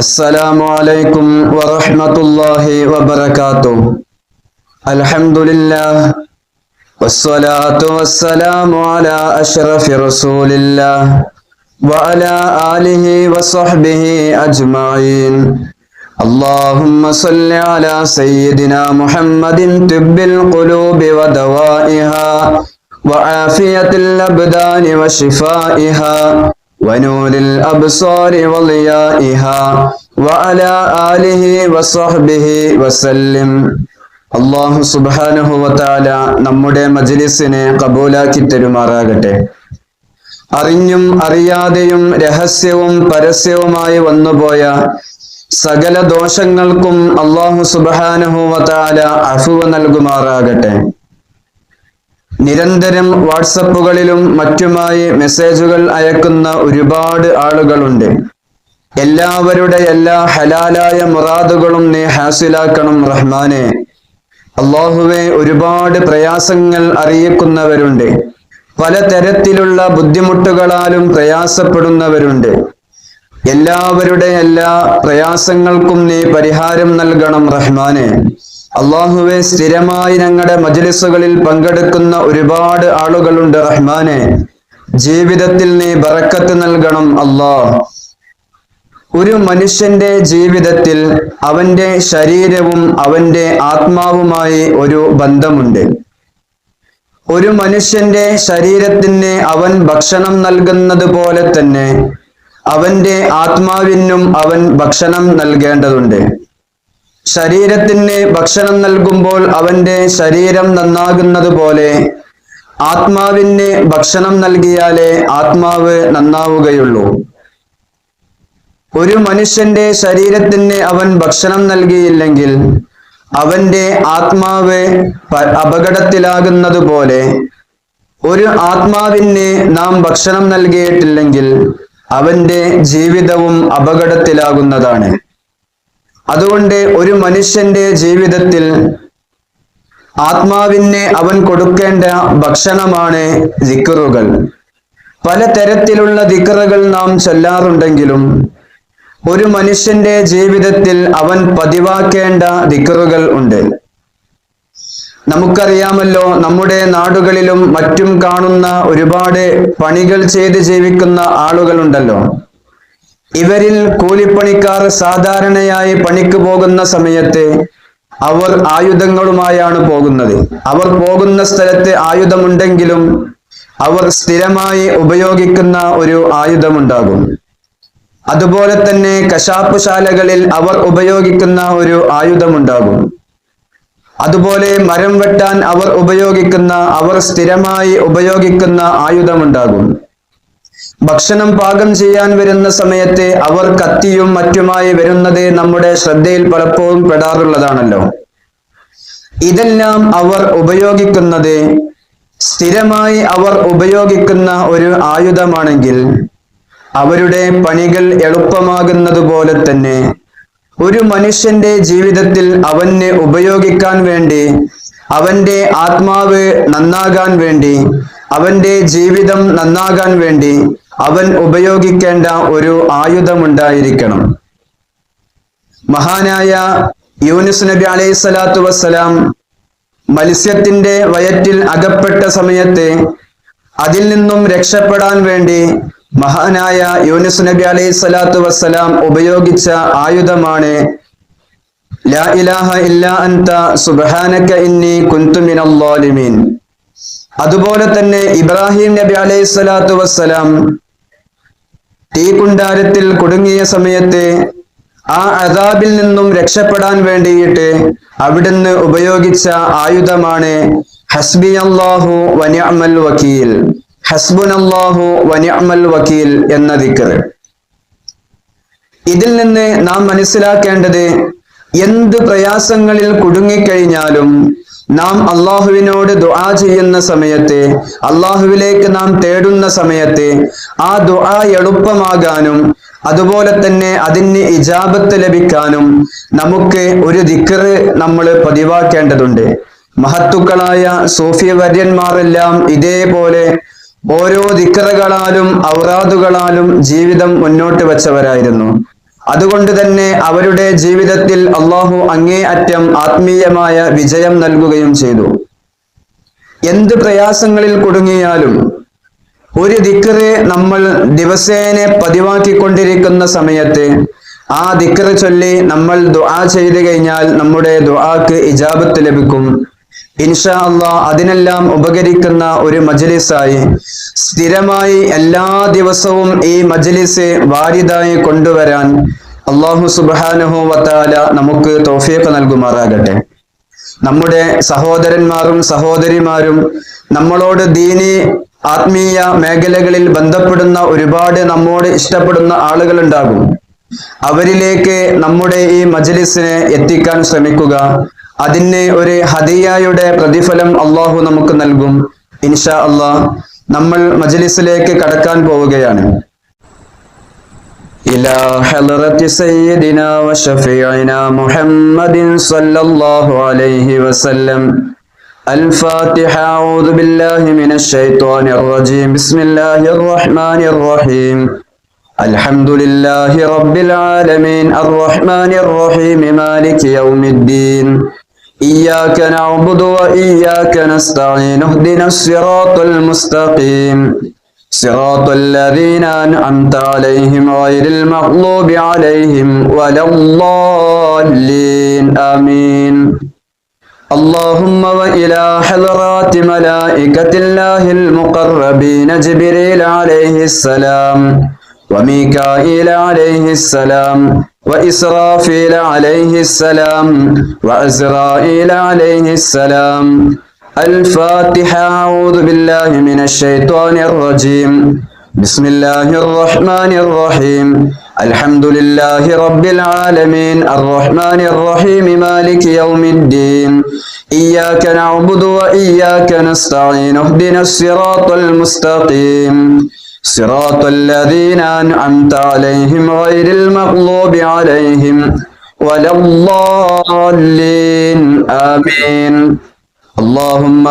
السلام عليكم ورحمة الله وبركاته. الحمد لله والصلاة والسلام على أشرف رسول الله وعلى آله وصحبه أجمعين. اللهم صل على سيدنا محمد طب القلوب ودوائها وعافية الأبدان وشفائها ونور الأبصار وضيائها وعلى آله وصحبه وسلم. അല്ലാഹു സുബ്ഹാനഹു വ തആല നമ്മുടെ മജ്ലിസിനെ ഖബൂലാക്കി തരുമാറാകട്ടെ. അറിഞ്ഞും അറിയാതെയും രഹസ്യവും പരസ്യവുമായി വന്നുപോയ സകല ദോഷങ്ങൾക്കും അല്ലാഹു സുബ്ഹാനഹു വ തആല അഫ്വ് നൽകുമാറാകട്ടെ. നിരന്തരം വാട്സപ്പുകളിലും മറ്റുമായി മെസ്സേജുകൾ അയക്കുന്ന ഒരുപാട് ആളുകളുണ്ട്. എല്ലാവരുടെ എല്ലാ ഹലാലായ മുറാദുകളും നീ ഹാസിലാക്കണം റഹ്മാനെ. അല്ലാഹുവേ, ഒരുപാട് പ്രയാസങ്ങൾ അറിയിക്കുന്നവരുണ്ട്. പലതരത്തിലുള്ള ബുദ്ധിമുട്ടുകളാലും പ്രയാസപ്പെടുന്നവരുണ്ട്. എല്ലാവരുടെ എല്ലാ പ്രയാസങ്ങൾക്കും നീ പരിഹാരം നൽകണം റഹ്മാനെ. അല്ലാഹുവേ, സ്ഥിരമായി ഞങ്ങളുടെ മജ്ലിസുകളിൽ പങ്കെടുക്കുന്ന ഒരുപാട് ആളുകളുണ്ട് റഹ്മാനെ. ജീവിതത്തിൽ നീ ബറക്കത്ത് നൽകണം അല്ലാഹ്. ഒരു മനുഷ്യന്റെ ജീവിതത്തിൽ അവന്റെ ശരീരവും അവന്റെ ആത്മാവുമായി ഒരു ബന്ധമുണ്ട്. ഒരു മനുഷ്യന്റെ ശരീരത്തിന് അവൻ ഭക്ഷണം നൽകുന്നത് പോലെ തന്നെ അവന്റെ ആത്മാവിനും അവൻ ഭക്ഷണം നൽകേണ്ടതുണ്ട്. ശരീരത്തിന് ഭക്ഷണം നൽകുമ്പോൾ അവന്റെ ശരീരം നന്നാകുന്നത് പോലെ ആത്മാവിന് ഭക്ഷണം നൽകിയാലേ ആത്മാവ് നന്നാവുകയുള്ളൂ. ഒരു മനുഷ്യന്റെ ശരീരത്തിന് അവൻ ഭക്ഷണം നൽകിയില്ലെങ്കിൽ അവന്റെ ആത്മാവ് അപകടത്തിലാകുന്നത് പോലെ ഒരു ആത്മാവിന് നാം ഭക്ഷണം നൽകിയിട്ടില്ലെങ്കിൽ അവന്റെ ജീവിതവും അപകടത്തിലാകുന്നതാണ്. അതുകൊണ്ട് ഒരു മനുഷ്യന്റെ ജീവിതത്തിൽ ആത്മാവിന് അവൻ കൊടുക്കേണ്ട ഭക്ഷണമാണ് ദിക്റുകൾ. പലതരത്തിലുള്ള ദിക്റുകൾ നാം ചൊല്ലാറുണ്ടെങ്കിലും ഒരു മനുഷ്യന്റെ ജീവിതത്തിൽ അവൻ പതിവാക്കേണ്ട ദിക്റുകൾ ഉണ്ട്. നമുക്കറിയാമല്ലോ, നമ്മുടെ നാടുകളിലും മറ്റും കാണുന്ന ഒരുപാട് പണികൾ ചെയ്ത് ജീവിക്കുന്ന ആളുകളുണ്ടല്ലോ. ഇവരിൽ കൂലിപ്പണിക്കാർ സാധാരണയായി പണിക്ക് പോകുന്ന സമയത്ത് അവർ ആയുധങ്ങളുമായാണ് പോകുന്നത്. അവർ പോകുന്ന സ്ഥലത്ത് ആയുധമുണ്ടെങ്കിലും അവർ സ്ഥിരമായി ഉപയോഗിക്കുന്ന ഒരു ആയുധമുണ്ടാകും. അതുപോലെ തന്നെ കശാപ്പ് ശാലകളിൽ അവർ ഉപയോഗിക്കുന്ന ഒരു ആയുധമുണ്ടാകും. അതുപോലെ മരം വെട്ടാൻ അവർ സ്ഥിരമായി ഉപയോഗിക്കുന്ന ആയുധമുണ്ടാകും. ഭക്ഷണം പാകം ചെയ്യാൻ വരുന്ന സമയത്ത് അവർ കത്തിയും മറ്റുമായി വരുന്നത് നമ്മുടെ ശ്രദ്ധയിൽ പലപ്പോഴും പെടാറുള്ളതാണല്ലോ. ഇതെല്ലാം അവർ ഉപയോഗിക്കുന്നത് സ്ഥിരമായി അവർ ഉപയോഗിക്കുന്ന ഒരു ആയുധമാണെങ്കിൽ അവരുടെ പണികൾ എളുപ്പമാകുന്നത് പോലെ തന്നെ ഒരു മനുഷ്യന്റെ ജീവിതത്തിൽ അവന് ഉപയോഗിക്കാൻ വേണ്ടി, അവന്റെ ആത്മാവ് നന്നാകാൻ വേണ്ടി, അവന്റെ ജീവിതം നന്നാകാൻ വേണ്ടി അവൻ ഉപയോഗിക്കേണ്ട ഒരു ആയുധമുണ്ടായിരിക്കണം. മഹാനായ യൂനുസ് നബി അലൈഹിസ്സലാത്തു വസ്സലാം മത്സ്യത്തിന്റെ വയറ്റിൽ അകപ്പെട്ട സമയത്ത് അതിൽ നിന്നും രക്ഷപ്പെടാൻ വേണ്ടി മഹാനായ യൂനുസ് നബി അലൈഹിസ്സലാത്തു വസ്സലാം ഉപയോഗിച്ച ആയുധമാണ് ലാ ഇലാഹ ഇല്ലാ അൻത സുബ്ഹാനക ഇന്നി കുൻതു മിനൽ ളാലിമീൻ. അതുപോലെ തന്നെ ഇബ്രാഹിം നബി അലൈഹിസ്സലാത്തു വസ്സലാം തീക്കുണ്ടാരത്തിൽ കുടുങ്ങിയ സമയത്ത് ആ അദാബിൽ നിന്നും രക്ഷപ്പെടാൻ വേണ്ടിയിട്ട് അവിടുന്ന് ഉപയോഗിച്ച ആയുധമാണ് ഹസ്ബിയല്ലാഹു വനിഅമൽ വകീൽ, ഹസ്ബുനല്ലാഹു വനിഅമൽ വകീൽ എന്ന ദിക്ർ. ഇതിൽ നിന്ന് നാം മനസ്സിലാക്കേണ്ടത്, എന്ത് പ്രയാസങ്ങളിൽ കുടുങ്ങിക്കഴിഞ്ഞാലും നാം അള്ളാഹുവിനോട് ദുആ ചെയ്യുന്ന സമയത്ത്, അള്ളാഹുവിലേക്ക് നാം തേടുന്ന സമയത്ത് ആ ദുആ എളുപ്പമാകാനും അതുപോലെ തന്നെ അതിന് ഇജാബത്ത് ലഭിക്കാനും നമുക്ക് ഒരു ദിക്ർ നമ്മൾ പതിവാക്കേണ്ടതുണ്ട്. മഹത്തുക്കളായ സൂഫി വര്യന്മാരെല്ലാം ഇതേപോലെ ഓരോ ദിക്റുകളാലും ഔറാദുകളാലും ജീവിതം മുന്നോട്ട് വെച്ചവരായിരുന്നു. അതുകൊണ്ട് തന്നെ അവരുടെ ജീവിതത്തിൽ അള്ളാഹു അങ്ങേയറ്റം ആത്മീയമായ വിജയം നൽകുകയും ചെയ്തു. എന്ത് പ്രയാസങ്ങളിൽ കുടുങ്ങിയാലും ഒരു ദിക്റ് നമ്മൾ ദിവസേന പതിവാക്കിക്കൊണ്ടിരിക്കുന്ന സമയത്ത് ആ ദിക്റ് ചൊല്ലി നമ്മൾ ദുആ ചെയ്തു കഴിഞ്ഞാൽ നമ്മുടെ ദുആക്ക് ഇജാബത്ത് ലഭിക്കും. ഇൻഷാ അല്ലാഹ് അതിനെല്ലാം ഉപകരിക്കുന്ന ഒരു മജ്ലിസായി സ്ഥിരമായി എല്ലാ ദിവസവും ഈ മജ്ലിസ് വാരിദായി കൊണ്ടുവരാൻ അല്ലാഹു സുബ്ഹാനഹു വ തആല നമുക്ക് തൗഫീഖ് നൽകുമാറാകട്ടെ. നമ്മുടെ സഹോദരന്മാരും സഹോദരിമാരും നമ്മളോട് ദീനി ആത്മീയ മേഖലകളിൽ ബന്ധപ്പെടുന്ന ഒരുപാട് നമ്മോട് ഇഷ്ടപ്പെടുന്ന ആളുകൾ ഉണ്ടാകും. അവരിലേക്ക് നമ്മുടെ ഈ മജ്ലിസിനെ എത്തിക്കാൻ ശ്രമിക്കുക. അതിന് ഒരു ഹദിയയുടെ പ്രതിഫലം അള്ളാഹു നമുക്ക് നൽകും. ഇൻഷാ അല്ലാഹ് നമ്മൾ മജ്ലിസിലേക്ക് കടക്കാൻ പോവുകയാണ്. ഇലാ ഹളറത്തി സയ്യിദിനാ വശഫീഇനാ മുഹമ്മദിൻ സ്വല്ലല്ലാഹു അലൈഹി വസല്ലം. الفاتحة. أعوذ بالله من الشيطان الرجيم. بسم الله الرحمن الرحيم. الحمد لله رب العالمين الرحمن الرحيم مالك يوم الدين. إياك نعبد وإياك نستعين. اهدنا الصراط المستقيم صراط الذين أنعمت عليهم غير المغضوب عليهم ولا الضالين. آمين. اللهم وإلى حضرات ملائكة الله المقربين جبريل عليه السلام وميكائيل عليه السلام وإسرافيل عليه السلام وعزرائيل عليه السلام. الفاتحة. أعوذ بالله من الشيطان الرجيم. بسم الله الرحمن الرحيم. الحمد لله رب العالمين الرحمن الرحيم مالك يوم الدين. إياك نعبد وإياك نستعين. اهدنا الصراط المستقيم صراط الذين أنعمت عليهم غير المغضوب عليهم ولا الضالين. آمين. اللهم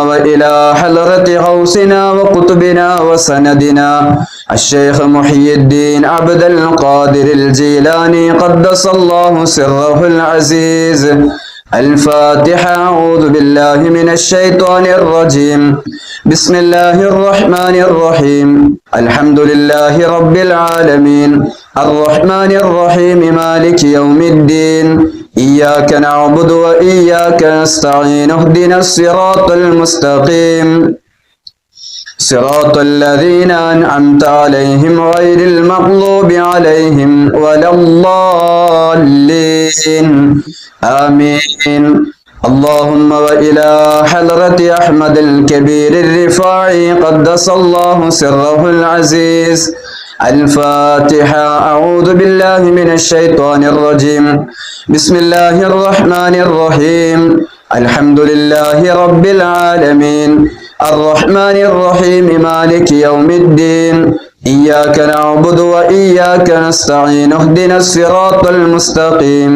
وإلى حضرة غوثنا وقطبنا وسندنا الشيخ محي الدين عبد القادر الجيلاني قدس الله سره العزيز. الفاتحة. أعوذ بالله من الشيطان الرجيم. بسم الله الرحمن الرحيم. الحمد لله رب العالمين الرحمن الرحيم مالك يوم الدين. إياك نعبد وإياك نستعين. اهدنا الصراط المستقيم صراط الذين أنعمت عليهم غير المغضوب عليهم ولا الضالين. آمين. اللهم وإلى حضرة أحمد الكبير الرفاعي قدس الله سره العزيز. الفاتحة. أعوذ بالله من الشيطان الرجيم. بسم الله الرحمن الرحيم. الحمد لله رب العالمين الرحمن الرحيم مالك يوم الدين. إياك نعبد وإياك نستعين. اهدنا الصراط المستقيم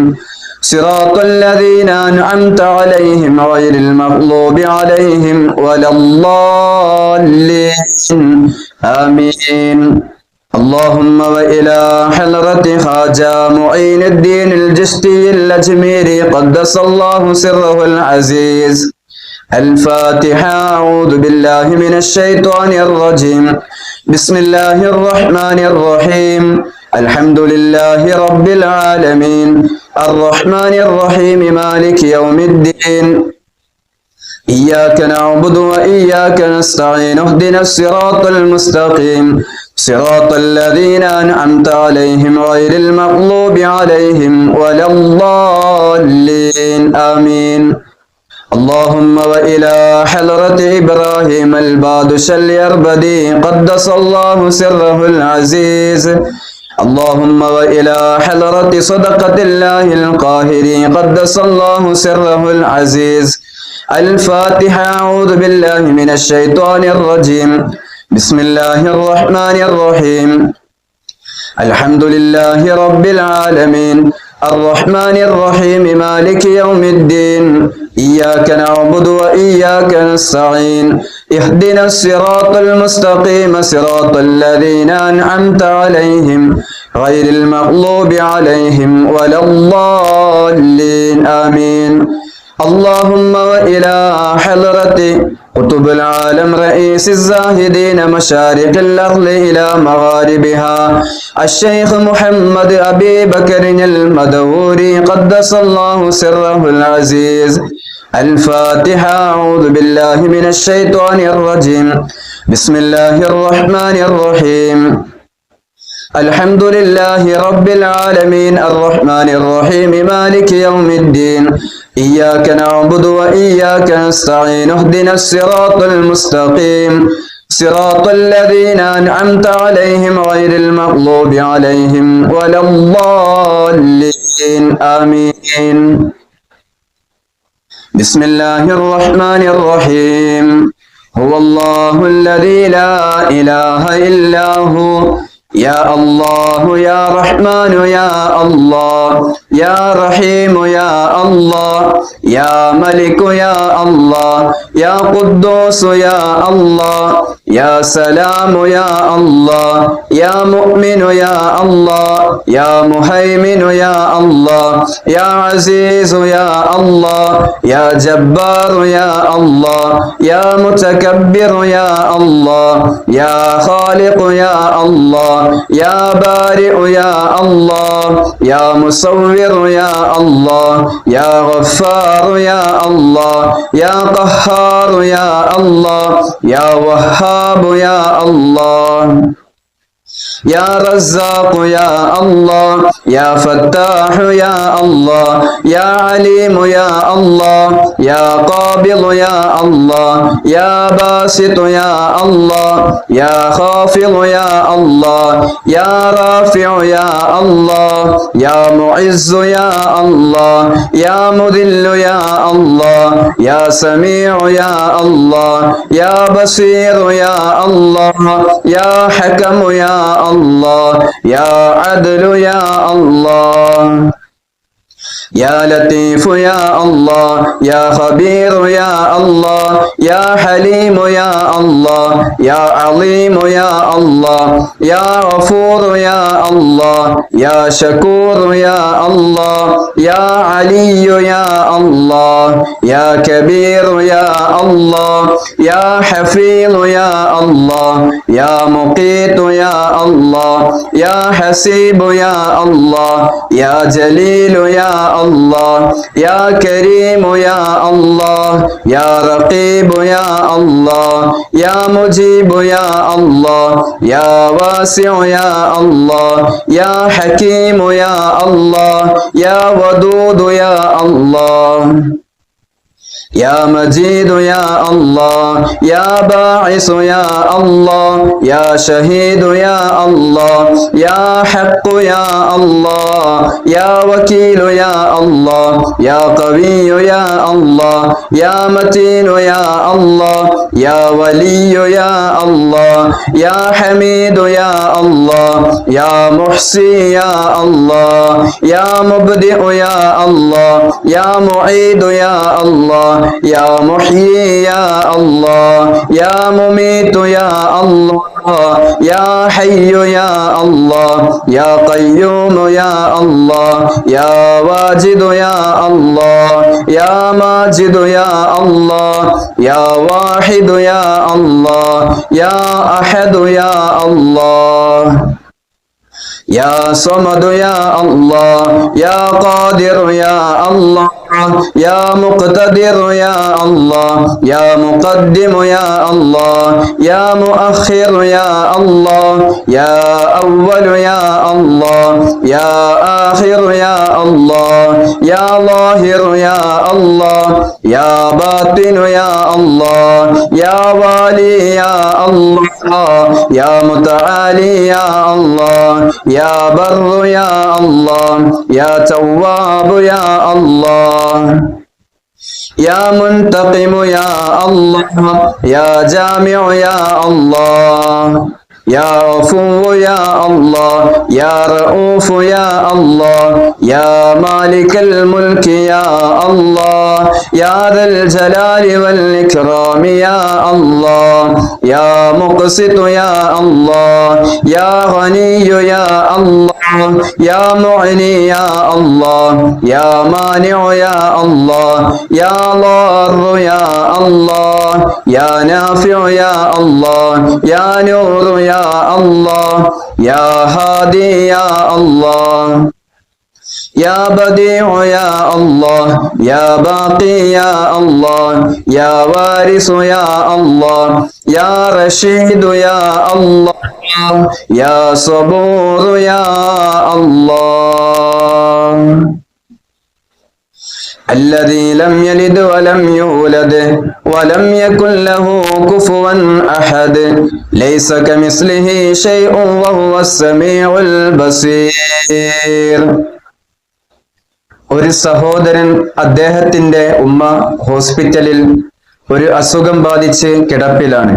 صراط الذين أنعمت عليهم غير المغضوب عليهم ولا الضالين. آمين. اللهم وإلى حضرة خواجة معين الدين الجشتي الأجميري قدس الله سره العزيز. الفاتحة. أعوذ بالله من الشيطان الرجيم. بسم الله الرحمن الرحيم. الحمد لله رب العالمين الرحمن الرحيم مالك يوم الدين. إياك نعبد وإياك نستعين. اهدنا الصراط المستقيم صراط الذين أنعمت عليهم غير المغضوب عليهم ولا الضالين. آمين. اللهم وإلى حضرة إبراهيم البادش اليربدي قدس الله سره العزيز. اللهم وإلى حضرة صدقة الله القاهري قدس الله سره العزيز. الفاتحة. أعوذ بالله من الشيطان الرجيم. بسم الله الرحمن الرحيم. الحمد لله رب العالمين الرحمن الرحيم مالك يوم الدين إياك نعبد وإياك نستعين اهدنا الصراط المستقيم صراط الذين أنعمت عليهم غير المغضوب عليهم ولا الضالين آمين اللهم وإلى حضرة قطب العالم رئيس الزاهدين مشارق الأرض إلى مغاربها الشيخ محمد أبي بكر المدوري قدس الله سره العزيز الفاتحة أعوذ بالله من الشيطان الرجيم بسم الله الرحمن الرحيم الحمد لله رب العالمين الرحمن الرحيم مالك يوم الدين إياك نعبد وإياك نستعين اهدنا الصراط المستقيم صراط الذين أنعمت عليهم غير المغضوب عليهم ولا الضالين آمين بسم الله الرحمن الرحيم هو الله الذي لا إله إلا هو يا الله يا رحمن يا الله يا رحيم يا الله يا ملك يا الله يا قدوس يا الله يا سلام يا الله يا مؤمن يا الله يا مهيمن يا الله يا عزيز يا الله يا جبار يا الله يا متكبر يا الله يا خالق يا الله يا بارئ يا الله يا مصور يا الله يا غفار يا الله يا قهار يا الله يا وهاب يا الله يا رزاق يا الله يا فتاح يا الله يا عليم يا الله يا قابض يا الله يا باسط يا الله يا خافض يا الله يا رافع يا الله يا معز يا الله يا مذل يا الله يا سميع يا الله يا بصير يا الله يا حكم يا الله يا عدل يا الله يا لطيف يا الله يا خبير يا الله يا حليم يا الله يا عظيم يا الله يا غفور يا الله يا شكور يا الله يا علي يا الله يا كبير يا الله يا حفيظ يا الله يا مقيت يا الله يا حسيب يا الله يا جليل يا الله يا كريم يا الله يا رقيب يا الله يا مجيب يا الله يا واسع يا الله يا حكيم يا الله يا ودود يا الله يا مجيد يا الله يا باعث يا الله يا شهيد يا الله يا حق يا الله يا وكيل يا الله يا قوي يا الله يا متين يا الله يا ولي يا الله يا حميد يا الله يا محصي يا الله يا مبدئ يا الله يا معيد يا الله يا محيي يا الله يا مميت يا الله يا حي يا الله يا قيوم يا الله يا واجد يا الله يا ماجد يا الله يا واحد يا الله يا أحد يا الله يا صمد يا الله يا قادر يا الله يا مقتدر يا الله يا مقدم يا الله يا مؤخر يا الله يا أول يا الله يا آخر يا الله يا ظاهر يا الله يا باطن يا الله يا والي يا الله يا متعالي يا الله يا بر يا الله يا تواب يا الله يا منتقم يا الله يا جامع يا الله يا عفو يا الله يا رؤوف يا الله يا مالك الملك يا الله يا ذا الجلال والإكرام يا الله يا مقسط يا الله يا غني يا الله يا معني يا الله يا مانع يا الله يا ضار يا الله يا نافع يا الله يا نور يا الله يا هادي يا الله يا بديع يا الله يا باقي يا الله يا وارث يا الله يا رشيد يا الله يا صبور يا الله الذي لم يلد ولم يولد ولم يكن له كفوا أحد ليس كمثله شيء وهو السميع البصير. ഒരു സഹോദരൻ അദ്ദേഹത്തിന്റെ ഉമ്മ ഹോസ്പിറ്റലിൽ ഒരു അസുഖം ബാധിച്ച് കിടപ്പിലാണ്.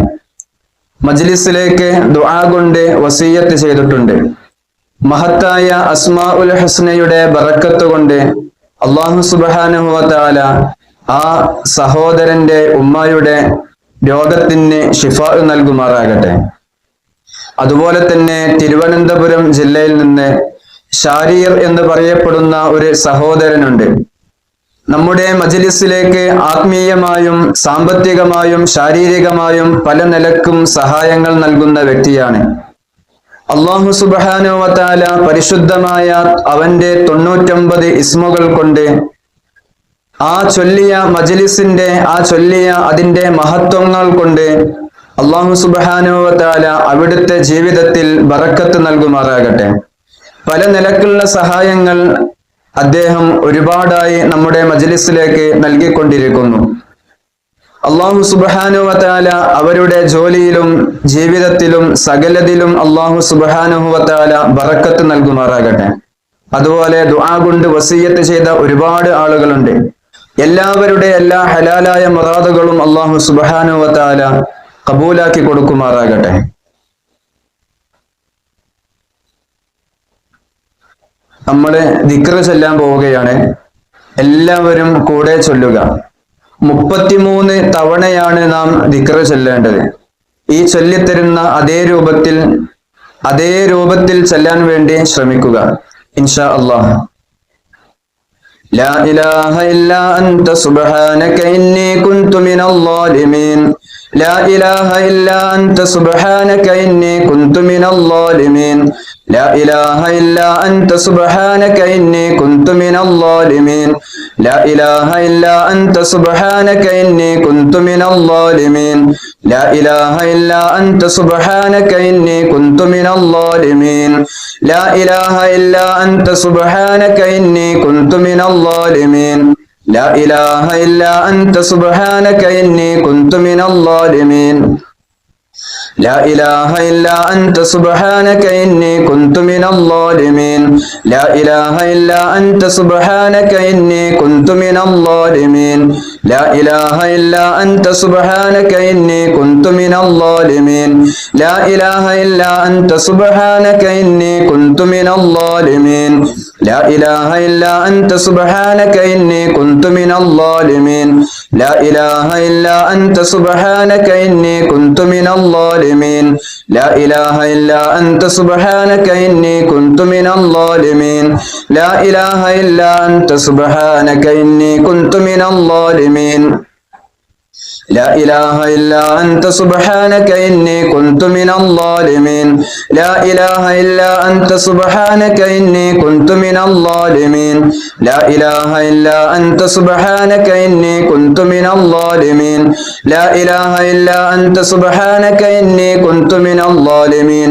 മജ്ലിസിലേക്ക് ദുആ കൊണ്ട് വസിയ്യത്ത് ചെയ്തിട്ടുണ്ട്. മഹത്തായ അസ്മാഉൽ ഹുസ്നയുടെ ബറക്കത്ത് കൊണ്ട് അല്ലാഹു സുബ്ഹാനഹു വ തആല ആ സഹോദരന്റെ ഉമ്മയുടെ രോഗത്തിന് ശിഫാ നൽകുമാറാകട്ടെ. അതുപോലെ തന്നെ തിരുവനന്തപുരം ജില്ലയിൽ നിന്ന് ഷാരീർ എന്ന് പറയപ്പെടുന്ന ഒരു സഹോദരനുണ്ട്. നമ്മുടെ മജ്ലിസിലേക്ക് ആത്മീയമായും സാമ്പത്തികമായും ശാരീരികമായും പല നിലക്കും സഹായങ്ങൾ നൽകുന്ന വ്യക്തിയാണ്. അല്ലാഹു സുബ്ഹാനഹു വ തആല പരിശുദ്ധമായ അവന്റെ 99 ഇസ്മുകൾ കൊണ്ട് ആ ചൊല്ലിയ മജ്ലിസിന്റെ അതിന്റെ മഹത്വങ്ങൾ കൊണ്ട് അല്ലാഹു സുബ്ഹാനഹു വ തആല അവിടുത്തെ ജീവിതത്തിൽ ബറക്കത്ത് നൽകുമാറാകട്ടെ. പല നിലക്കുള്ള സഹായങ്ങൾ അദ്ദേഹം ഒരുപാടായി നമ്മുടെ മജ്ലിസിലേക്ക് നൽകിക്കൊണ്ടിരിക്കുന്നു. അല്ലാഹു സുബ്ഹാനഹു വ തആല അവരുടെ ജോലിയിലും ജീവിതത്തിലും സകലതിലും അല്ലാഹു സുബ്ഹാനഹു വ തആല ബറക്കത്ത് നൽകുമാറാകട്ടെ. അതുപോലെ ദുആ കൊണ്ട് വസിയ്യത്ത് ചെയ്ത ഒരുപാട് ആളുകളുണ്ട്. എല്ലാവരുടെ എല്ലാ ഹലാലായ മുറാദുകളും അല്ലാഹു സുബ്ഹാനഹു വ തആല കബൂലാക്കി കൊടുക്കുമാറാകട്ടെ. നമ്മള് ദിക്ർ ചൊല്ലാൻ പോവുകയാണ്. എല്ലാവരും കൂടെ ചൊല്ലുക. 33 തവണയാണ് നാം ദിക്ർ ചൊല്ലേണ്ടത്. ഈ ചൊല്ലിത്തരുന്ന അതേ രൂപത്തിൽ ചൊല്ലാൻ വേണ്ടി ശ്രമിക്കുക ഇൻഷാ അല്ലാഹ്. ലാ ഇലാഹ ഇല്ലാ അൻത സുബ്ഹാനക ഇന്നി കുൻതു മിനൽ ളാലിമീൻ. ലാ ഇലാഹ ഇല്ലാ അൻത സുബ്ഹാനക ഇന്നി കുൻതു മിനൽ ളാലിമീൻ. لا إله إلا أنت سبحانك إني كنت من الظالمين. لا إله إلا أنت سبحانك إني كنت من الظالمين. لا إله إلا أنت سبحانك إني كنت من الظالمين. لا إله إلا أنت سبحانك إني كنت من الظالمين. لا إله إلا أنت سبحانك إني كنت من الظالمين. لا إله إلا أنت سبحانك إني كنت من الظالمين. لا إله إلا أنت سبحانك إني كنت من الظالمين. لا إله إلا أنت سبحانك إني كنت من الظالمين. لا إله إلا أنت سبحانك إني كنت من الظالمين. لا إله إلا أنت سبحانك إني كنت من الظالمين. لا إله إلا أنت سبحانك إني كنت من الظالمين. لا إله إلا أنت سبحانك إني كنت من الظالمين. لا إله إلا أنت سبحانك إني كنت من الظالمين. لا إله إلا أنت سبحانك إني كنت من الظالمين. لا إله إلا أنت سبحانك إني كنت من الظالمين. لا إله إلا أنت سبحانك إني كنت من الظالمين. لا إله إلا أنت سبحانك إني كنت من الظالمين.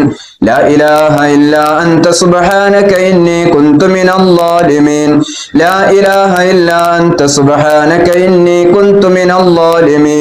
لا إله إلا أنت سبحانك إني كنت من الظالمين. لا إله إلا أنت سبحانك إني كنت من الظالمين.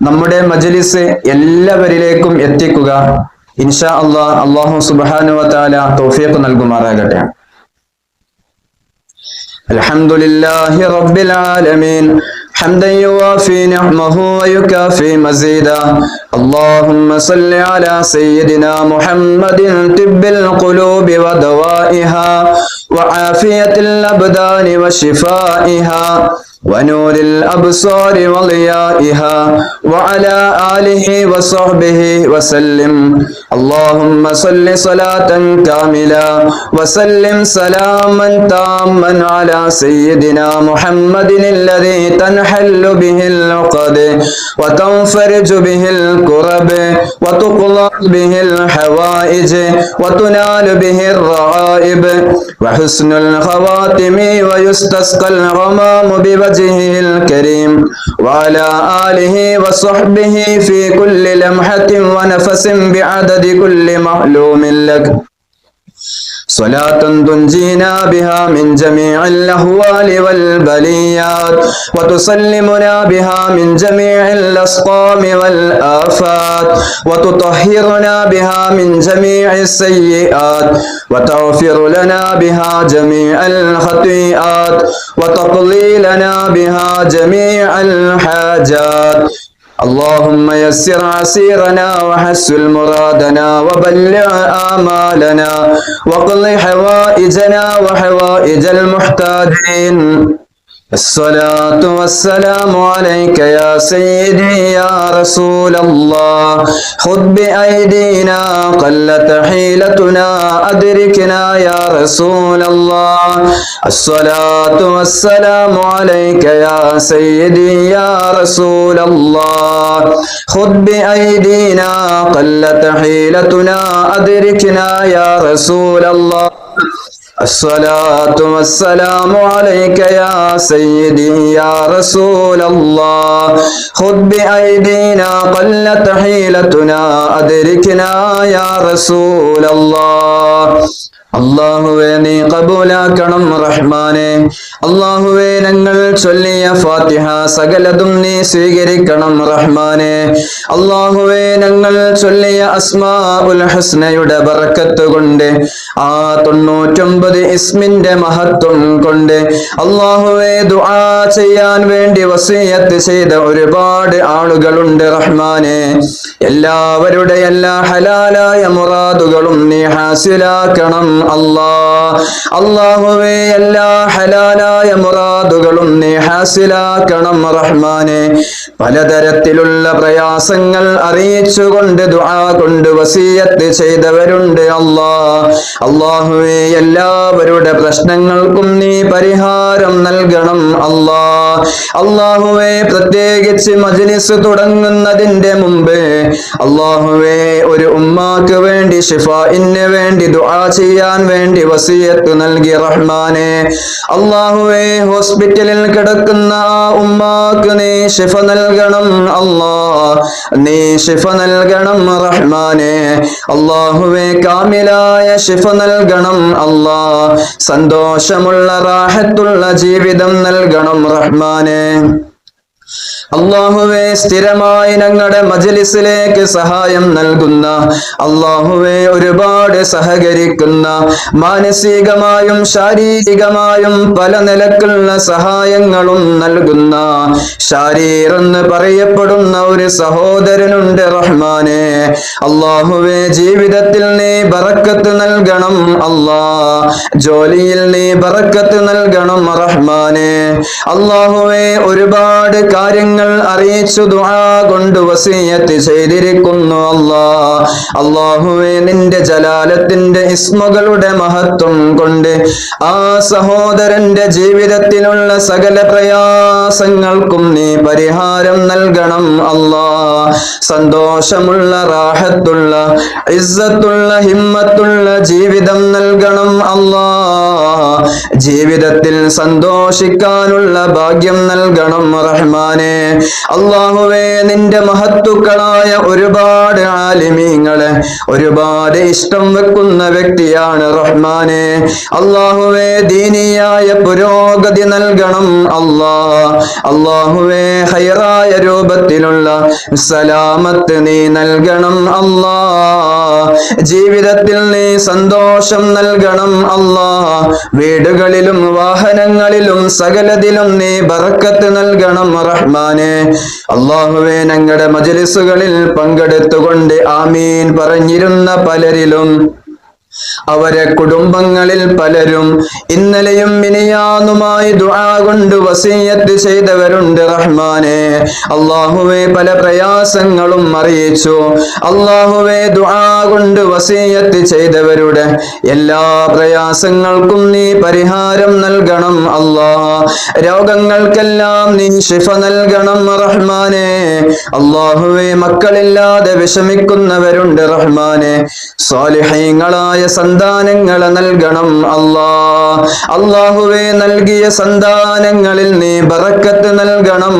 നമ്മുടെ മജ്ലിസ് എല്ലാവരിലേക്കും എത്തിക്കുക. ഇൻഷാ അല്ലാഹ് അല്ലാഹു സുബ്ഹാനഹു വ തആല തൗഫീഖ് നൽകുമാറാകട്ടെ. അൽഹംദുലില്ലാഹി റബ്ബിൽ ആലമീൻ حمدا يوافي نعمه ويكافي مزيدا اللهم صل على سيدنا محمد طب القلوب ودوائها وعافية الأبدان وشفائها ونور الأبصار وضيائها وعلى آله وصحبه وسلم اللهم صل صلاة كاملة وسلم سلاما تاما على سيدنا محمد الذي تنحل به العقد وتنفرج به الكرب وتقضى به الحوائج وتنال به الرغائب وحسن الخواتم ويستسقى الغمام بوجهه الكريم وعلى آله وصحبه في كل لمحة ونفس بعدد كل معلوم لك صلاة تنجينا بها من جميع الأهوال والبليات وتسلمنا بها من جميع الأسقام والآفات وتطهرنا بها من جميع السيئات وتغفر لنا بها جميع الخطيئات وتقضي لنا بها جميع الحاجات اللهم يسر عسيرنا وحسن مرادنا وبلغ آمالنا واقض حوائجنا وحوائج المحتاجين الصلاة والسلام عليك يا سيدي يا رسول الله خذ بأيدينا قلت حيلتنا أدركنا يا رسول الله الصلاة والسلام عليك يا سيدي يا رسول الله خذ بأيدينا قلت حيلتنا أدركنا يا رسول الله الصلاة والسلام عليك يا سيدي يا رسول الله خذ بأيدينا قلت حيلتنا أدركنا يا رسول الله അല്ലാഹുവേ നീ കബൂലാക്കണം റഹ്മാനെ. അല്ലാഹുവേ ഞങ്ങൾ ചൊല്ലിയ ഫാത്തിഹ സകലതും നീ സ്വീകരിക്കണം റഹ്മാനെ. അല്ലാഹുവേ ഞങ്ങൾ ചൊല്ലിയ അസ്മാഉൽ ഹുസ്നയുടെ ബറക്കത്ത് കൊണ്ട് ആ 99 ഇസ്മിന്റെ മഹത്വം കൊണ്ട് അല്ലാഹുവേ ദുആ ചെയ്യാൻ വേണ്ടി വസിയത്ത് ചെയ്ത ഒരുപാട് ആളുകളുണ്ട് റഹ്മാനെ. എല്ലാവരുടെ എല്ലാ ഹലാലായ മുറാദുകളും നീ ഹാസിലാക്കണം അല്ലാഹുവേ എല്ലാ ഹലാലായ മുറാദുകളും നീ ഹാസിലാക്കണം റഹ്മാനെ. പലതരത്തിലുള്ള പ്രയാസങ്ങൾ അറിയിച്ചുകൊണ്ട് ദുആ കൊണ്ട് വസിയത്ത് ചെയ്തവരുണ്ട് അല്ലാഹുവേ എല്ലാവരുടെ പ്രശ്നങ്ങൾക്കും നീ പരിഹാരം നൽകണം അല്ലാഹുവേ പ്രത്യേകിച്ച് മജ്ലിസ് തുടങ്ങുന്നതിന്റെ മുമ്പ് അല്ലാഹുവേ ഒരു ഉമ്മാക്ക് വേണ്ടി ശിഫാഇന് വേണ്ടി ദുആ ചെയ്യാൻ വേണ്ടി വസിയത്ത് നൽകി റഹ്മാനെ. അല്ലാഹുവേ ഹോസ്പിറ്റലിൽ കിടക്കുന്ന ആ ഉമ്മാക്ക് നീ ശിഫ നൽകണം നീ ശിഫ നൽകണം റഹ്മാനെ. അല്ലാഹുവേ കാമിലായ ശിഫ നൽകണം സന്തോഷമുള്ള റാഹത്തുള്ള ജീവിതം നൽകണം റഹ്മാനെ. അല്ലാഹുവേ സ്ഥിരമായി ഞങ്ങളുടെ മജ്ലിസിലേക്ക് സഹായം നൽകുന്ന അല്ലാഹുവേ ഒരുപാട് സഹകരിക്കുന്ന മാനസികമായും ശാരീരികമായും പല നിലക്കുള്ള സഹായങ്ങളും നൽകുന്ന ശാരീർ എന്ന് പറയപ്പെടുന്ന ഒരു സഹോദരനുണ്ട് റഹ്മാനെ. അല്ലാഹുവേ ജീവിതത്തിൽ നീ ബറക്കത്ത് നൽകണം ജോലിയിൽ നീ ബറക്കത്ത് നൽകണം റഹ്മാനെ. അല്ലാഹുവേ ഒരുപാട് കാര്യങ്ങൾ അറിയിച്ചു ദുആ കൊണ്ട് വസിയത്ത് ചെയ്തിരിക്കുന്നു അല്ലാഹുവേ നിന്റെ ജലാലത്തിന്റെ ഇസ്മുകളുടെ മഹത്വം കൊണ്ട് ആ സഹോദരന്റെ ജീവിതത്തിലുള്ള സകല പ്രയാസങ്ങൾക്കും നീ പരിഹാരം നൽകണം സന്തോഷമുള്ള റാഹത്തുള്ള ഇസ്സത്തുള്ള ഹിമ്മത്തുള്ള ജീവിതം നൽകണം ജീവിതത്തിൽ സന്തോഷിക്കാനുള്ള ഭാഗ്യം നൽകണം റഹ്മാനെ. അല്ലാഹുവേ നിന്റെ മഹത്തുക്കളായ ഒരുപാട് ആലിമീങ്ങളെ ഒരുപാട് ഇഷ്ടം വെക്കുന്ന വ്യക്തിയാണ് റഹ്മാനെ. അല്ലാഹുവേ ദീനിയായ പുരോഗതി നൽകണം അല്ലാഹുവേ ഹൈറായ രൂപത്തിലുള്ള സലാമത്ത് നീ നൽകണം ജീവിതത്തിൽ നീ സന്തോഷം നൽകണം വീടുകളിലും വാഹനങ്ങളിലും സകലതിലും നീ ബറക്കത്ത് നൽകണം റഹ്മാനെ. അല്ലാഹുവേ ഞങ്ങളുടെ മജ്‌ലിസുകളിൽ പങ്കെടുത്തുകൊണ്ട് ആമീൻ പറഞ്ഞിരുന്ന പലരിലും അവരെ കുടുംബങ്ങളിൽ പലരും ഇന്നലെയും മിനിയാന്നുമായി ദുആ കൊണ്ട് വസിയത്ത് ചെയ്തവരുണ്ട് റഹ്മാനെ. അല്ലാഹുവേ പല പ്രയാസങ്ങളും അറിയിച്ചു. അല്ലാഹുവേ ദുആ കൊണ്ട് വസിയത്ത് ചെയ്തവരുടെ എല്ലാ പ്രയാസങ്ങൾക്കും നീ പരിഹാരം നൽകണം രോഗങ്ങൾക്കെല്ലാം നീ ശിഫ നൽകണം റഹ്മാനെ. അല്ലാഹുവേ മക്കളില്ലാതെ വിഷമിക്കുന്നവരുണ്ട് റഹ്മാനെ. സ്വാലിഹീങ്ങളായ സന്താനങ്ങളെ നൽകണം അല്ലാഹുവേ നൽകിയ സന്താനങ്ങളിൽ നീ ബറക്കത്ത് നൽകണം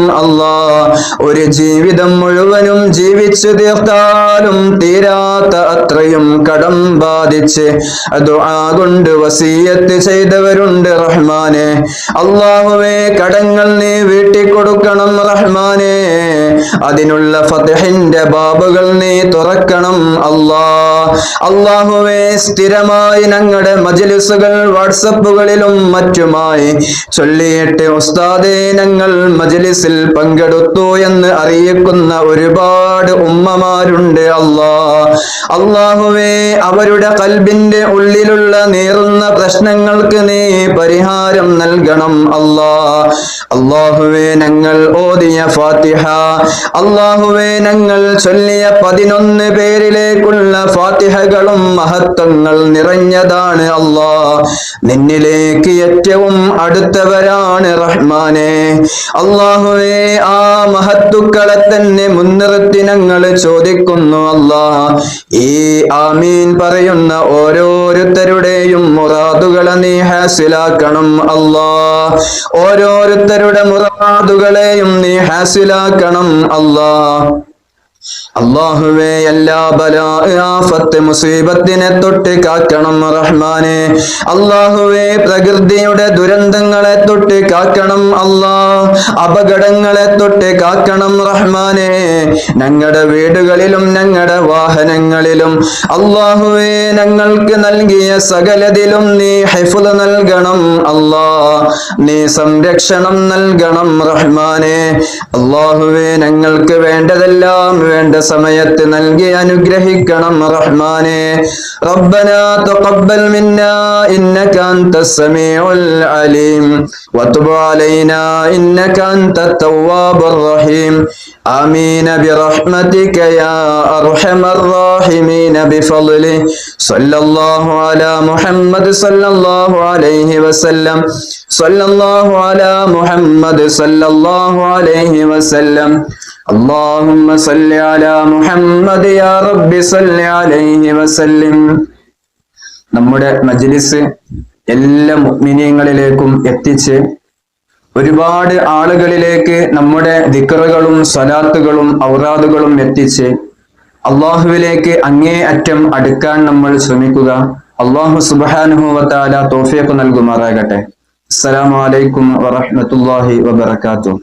ഒരു ജീവിതം മുഴുവനും ജീവിച്ചു തീർത്താലും തീരാത്ത അത്രയും കടം ബാധിച്ച് ദുആ കൊണ്ട് വസിയത്ത് ചെയ്തവരുണ്ട് റഹ്മാനെ. അല്ലാഹുവേ കടങ്ങൾ നീ വീട്ടിക്കൊടുക്കണം റഹ്മാനെ. അതിനുള്ള ഫത്ഹിന്റെ ബാബുകൾ നീ തുറക്കണം അല്ലാഹുവേ സ്ഥിരമായി ഞങ്ങളുടെ മജ്‌ലിസുകൾ വാട്സപ്പുകളിലും മറ്റുമായി ചൊല്ലിയിട്ട് ഉസ്താദേ ഞങ്ങൾ മജ്‌ലിസിൽ പങ്കെടുത്തു എന്ന് അറിയിക്കുന്ന ഒരുപാട് ഉമ്മമാരുണ്ട് അല്ലാഹുവേ അവരുടെ ഖൽബിന്റെ ഉള്ളിലുള്ള നീറുന്ന പ്രശ്നങ്ങൾക്ക് നീ പരിഹാരം നൽകണം അല്ലാഹുവേ ഞങ്ങൾ ഓതിയ ഫാത്തിഹ അല്ലാഹുവേ ഞങ്ങൾ ചൊല്ലിയ 11 പേരിലേക്കുള്ള ഫാത്തിഹകളും മഹത്വങ്ങൾ നിറഞ്ഞതാണ് നിന്നിലേക്ക് ഏറ്റവും അടുത്തവരാണ് റഹ്മാനെ. അല്ലാഹുവേ ആ മഹത്തുക്കളെ തന്നെ മുൻനിർത്തി ഞങ്ങൾ ചോദിക്കുന്നു ഈ ആമീൻ പറയുന്ന ഓരോരുത്തരുടെയും മുറാദുകളെ നീ ഹാസിലാക്കണം ഓരോരുത്തരുടെ മുറാദുകളെയും നീ ഹാസിലാക്കണം അല്ലാഹുവേ എല്ലാ ബലാ ആഫത്ത് മുസീബത്തിനെ തൊട്ട് കാക്കണം റഹ്മാനെ. അല്ലാഹുവേ പ്രകൃതിയുടെ ദുരന്തങ്ങളെ തൊട്ട് കാക്കണം അപകടങ്ങളെ തൊട്ട് കാക്കണം റഹ്മാനെ. ഞങ്ങളുടെ വീടുകളിലും ഞങ്ങളുടെ വാഹനങ്ങളിലും അല്ലാഹുവേ ഞങ്ങൾക്ക് നൽകിയ സകലതിലും നീ ഹിഫ്ള് നൽകണം നീ സംരക്ഷണം നൽകണം റഹ്മാനെ. അല്ലാഹുവേ ഞങ്ങൾക്ക് വേണ്ടതെല്ലാം വേണ്ട സമയത്ത് നൽകി അനുഗ്രഹിക്കണം റഹ്മാനെ. റബ്ബനാ തഖബ്ബൽ മിന്നാ ഇന്നക അൻതസ് സമീഉൽ അലീം വതുബ് അലൈനാ ഇന്നക അൻതത് തവ്വാബുർ റഹീം. ആമീൻ ബിറഹ്മതിക യാ അർഹമർ റഹീമീൻ ബിഫദ്ലി സല്ലല്ലാഹു അലാ മുഹമ്മദ് സല്ലല്ലാഹു അലൈഹി വസല്ലം സല്ലല്ലാഹു അലാ മുഹമ്മദ് സല്ലല്ലാഹു അലൈഹി വസല്ലം. اللهم صل على محمد يا رب صل عليه وسلم. നമ്മുടെ മജ്‌ലിസ് എല്ലാ മുഅ്മിനീങ്ങളിലേക്കും എത്തിച്ച് ഒരുപാട് ആളുകളിലേക്ക് നമ്മുടെ ദിക്റുകളും സ്വലാത്തുകളും ഔറാദുകളും എത്തിച്ച് അല്ലാഹുവിലേക്ക് അങ്ങേ അറ്റം അടുക്കാൻ നമ്മൾ ശ്രമിക്കുക. അല്ലാഹു സുബ്ഹാനഹു വ തആല തൗഫീഖ് നൽകുമാറാകട്ടെ. അസ്സലാമു അലൈക്കും വറഹ്മത്തുള്ളാഹി വബറകാതുഹു.